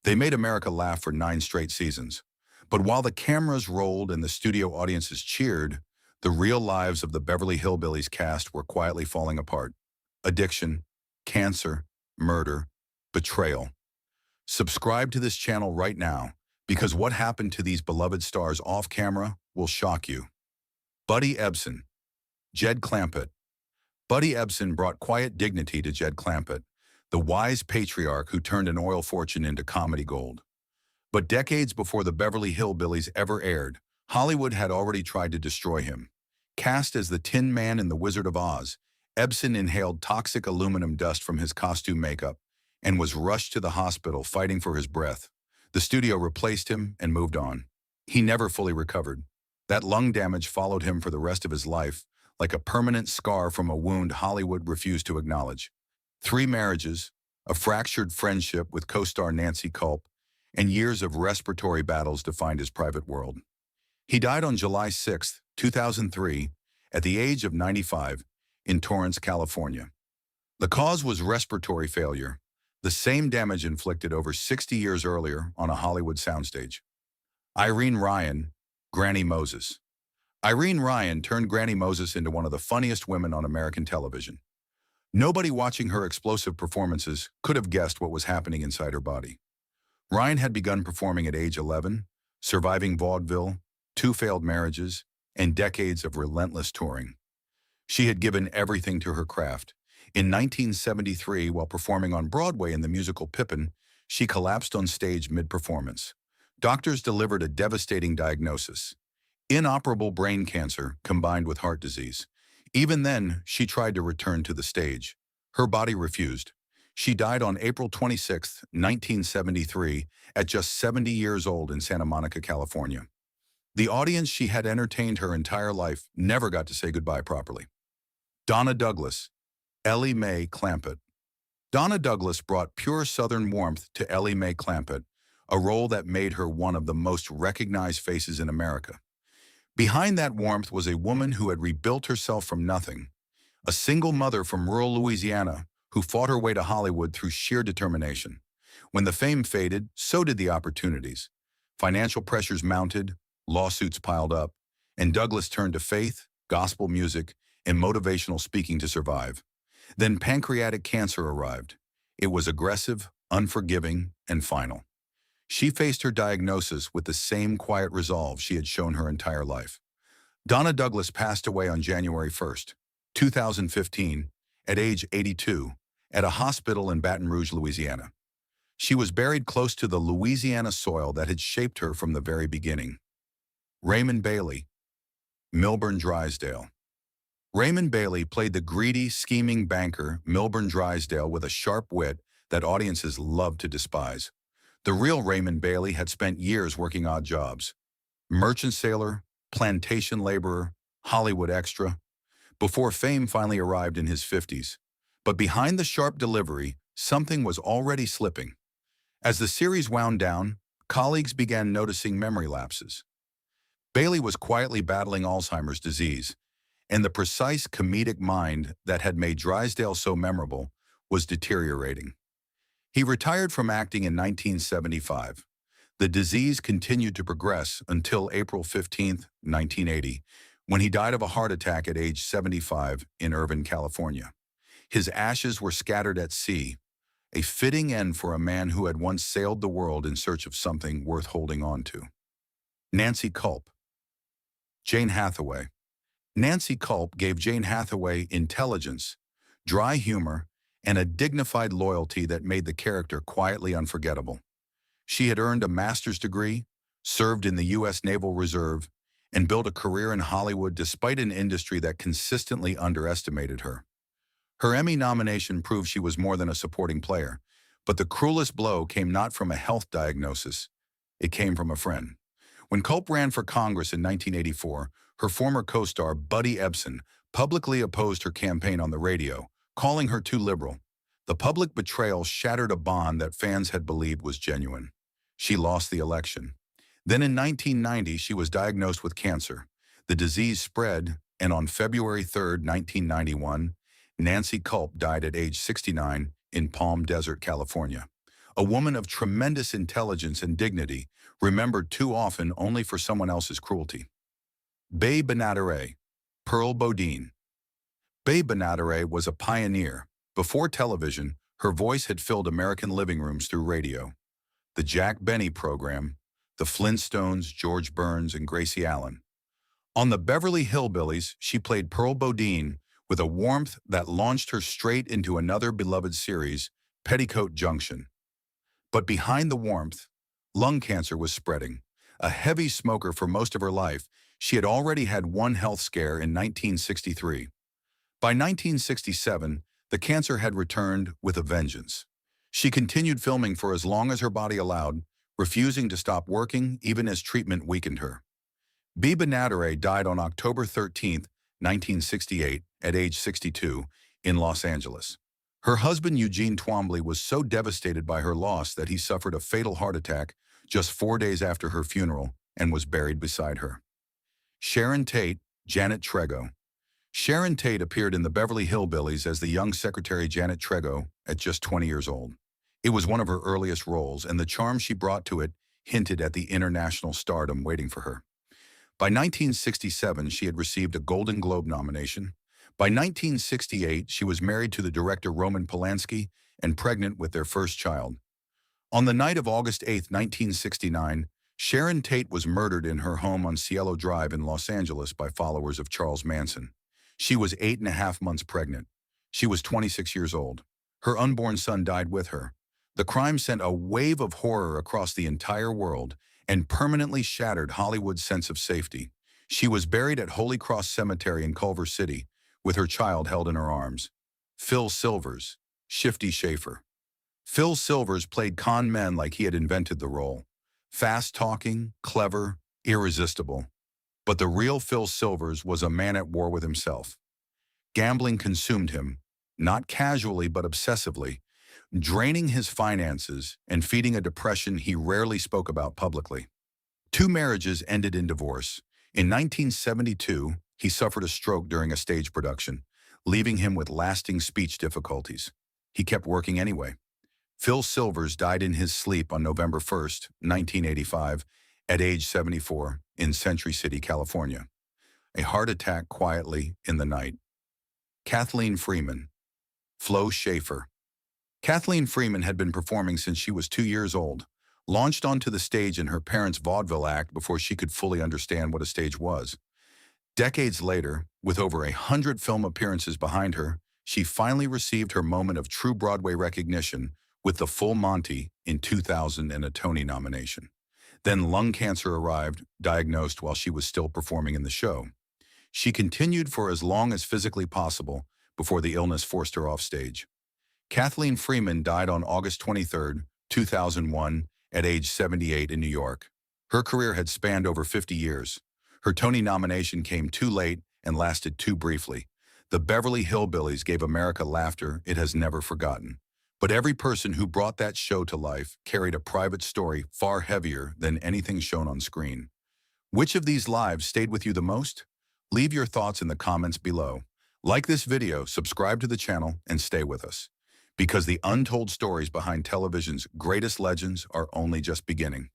They made America laugh for 9 straight seasons. But while the cameras rolled and the studio audiences cheered, the real lives of the Beverly Hillbillies cast were quietly falling apart. Addiction, cancer, murder, betrayal. Subscribe to this channel right now, because what happened to these beloved stars off camera will shock you. Buddy Ebsen. Jed Clampett. Buddy Ebsen brought quiet dignity to Jed Clampett, the wise patriarch who turned an oil fortune into comedy gold. But decades before the Beverly Hillbillies ever aired, Hollywood had already tried to destroy him. Cast as the Tin Man in The Wizard of Oz, Ebsen inhaled toxic aluminum dust from his costume makeup and was rushed to the hospital fighting for his breath. The studio replaced him and moved on. He never fully recovered. That lung damage followed him for the rest of his life, like a permanent scar from a wound Hollywood refused to acknowledge. 3 marriages, a fractured friendship with co-star Nancy Culp, and years of respiratory battles defined his private world. He died on July 6, 2003, at the age of 95, in Torrance, California. The cause was respiratory failure, the same damage inflicted over 60 years earlier on a Hollywood soundstage. Irene Ryan, Granny Moses. Irene Ryan turned Granny Moses into one of the funniest women on American television. Nobody watching her explosive performances could have guessed what was happening inside her body. Ryan had begun performing at age 11, surviving vaudeville, 2 failed marriages, and decades of relentless touring. She had given everything to her craft. In 1973, while performing on Broadway in the musical Pippin, she collapsed on stage mid-performance. Doctors delivered a devastating diagnosis: inoperable brain cancer combined with heart disease. Even then, she tried to return to the stage. Her body refused. She died on April 26, 1973, at just 70 years old in Santa Monica, California. The audience she had entertained her entire life never got to say goodbye properly. Donna Douglas. Elly May Clampett. Donna Douglas brought pure Southern warmth to Elly May Clampett, a role that made her one of the most recognized faces in America. Behind that warmth was a woman who had rebuilt herself from nothing, a single mother from rural Louisiana who fought her way to Hollywood through sheer determination. When the fame faded, so did the opportunities. Financial pressures mounted, lawsuits piled up, and Douglas turned to faith, gospel music, and motivational speaking to survive. Then pancreatic cancer arrived. It was aggressive, unforgiving, and final. She faced her diagnosis with the same quiet resolve she had shown her entire life. Donna Douglas passed away on January 1, 2015, at age 82, at a hospital in Baton Rouge, Louisiana. She was buried close to the Louisiana soil that had shaped her from the very beginning. Raymond Bailey. Milburn Drysdale. Raymond Bailey played the greedy, scheming banker Milburn Drysdale with a sharp wit that audiences loved to despise. The real Raymond Bailey had spent years working odd jobs: merchant sailor, plantation laborer, Hollywood extra, before fame finally arrived in his 50s. But behind the sharp delivery, something was already slipping. As the series wound down, colleagues began noticing memory lapses. Bailey was quietly battling Alzheimer's disease, and the precise comedic mind that had made Drysdale so memorable was deteriorating. He retired from acting in 1975. The disease continued to progress until April 15, 1980, when he died of a heart attack at age 75 in Irvine, California. His ashes were scattered at sea, a fitting end for a man who had once sailed the world in search of something worth holding on to. Nancy Culp. Jane Hathaway. Nancy Culp gave Jane Hathaway intelligence, dry humor, and a dignified loyalty that made the character quietly unforgettable. She had earned a master's degree, served in the U.S. Naval Reserve, and built a career in Hollywood despite an industry that consistently underestimated her. Her Emmy nomination proved she was more than a supporting player, but the cruelest blow came not from a health diagnosis. It came from a friend. When Culp ran for Congress in 1984, her former co-star Buddy Ebsen publicly opposed her campaign on the radio, calling her too liberal. The public betrayal shattered a bond that fans had believed was genuine. She lost the election. Then in 1990, she was diagnosed with cancer. The disease spread, and on February 3, 1991, Nancy Culp died at age 69 in Palm Desert, California. a woman of tremendous intelligence and dignity, remembered too often only for someone else's cruelty. Bea Benaderet, Pearl Bodine. Bea Benaderet was a pioneer. Before television, her voice had filled American living rooms through radio. The Jack Benny program, the Flintstones, George Burns, and Gracie Allen. On the Beverly Hillbillies, she played Pearl Bodine with a warmth that launched her straight into another beloved series, Petticoat Junction. But behind the warmth, lung cancer was spreading. A heavy smoker for most of her life, she had already had one health scare in 1963. By 1967, the cancer had returned with a vengeance. She continued filming for as long as her body allowed, refusing to stop working even as treatment weakened her. Bea Benaderet died on October 13, 1968, at age 62, in Los Angeles. Her husband Eugene Twombly was so devastated by her loss that he suffered a fatal heart attack just 4 days after her funeral and was buried beside her. Sharon Tate, Janet Trego. Sharon Tate appeared in the Beverly Hillbillies as the young secretary Janet Trego at just 20 years old. It was one of her earliest roles, and the charm she brought to it hinted at the international stardom waiting for her. By 1967, she had received a Golden Globe nomination. By 1968, she was married to the director Roman Polanski and pregnant with their first child. On the night of August 8, 1969, Sharon Tate was murdered in her home on Cielo Drive in Los Angeles by followers of Charles Manson. She was 8.5 months pregnant. She was 26 years old. Her unborn son died with her. The crime sent a wave of horror across the entire world and permanently shattered Hollywood's sense of safety. She was buried at Holy Cross Cemetery in Culver City, with her child held in her arms. Phil Silvers, Shifty Schaefer. Phil Silvers played con men like he had invented the role. Fast-talking, clever, irresistible. But the real Phil Silvers was a man at war with himself. Gambling consumed him, not casually but obsessively, draining his finances and feeding a depression he rarely spoke about publicly. 2 marriages ended in divorce. In 1972, he suffered a stroke during a stage production, leaving him with lasting speech difficulties. He kept working anyway. Phil Silvers died in his sleep on November 1, 1985, at age 74, in Century City, California. A heart attack quietly in the night. Kathleen Freeman. Flo Schaefer. Kathleen Freeman had been performing since she was 2 years old, launched onto the stage in her parents' vaudeville act before she could fully understand what a stage was. Decades later, with over 100 film appearances behind her, she finally received her moment of true Broadway recognition with The Full Monty in 2000 and a Tony nomination. Then lung cancer arrived, diagnosed while she was still performing in the show. She continued for as long as physically possible before the illness forced her off stage. Kathleen Freeman died on August 23, 2001, at age 78 in New York. Her career had spanned over 50 years. Her Tony nomination came too late and lasted too briefly. The Beverly Hillbillies gave America laughter it has never forgotten. But every person who brought that show to life carried a private story far heavier than anything shown on screen. Which of these lives stayed with you the most? Leave your thoughts in the comments below. Like this video, subscribe to the channel, and stay with us. Because the untold stories behind television's greatest legends are only just beginning.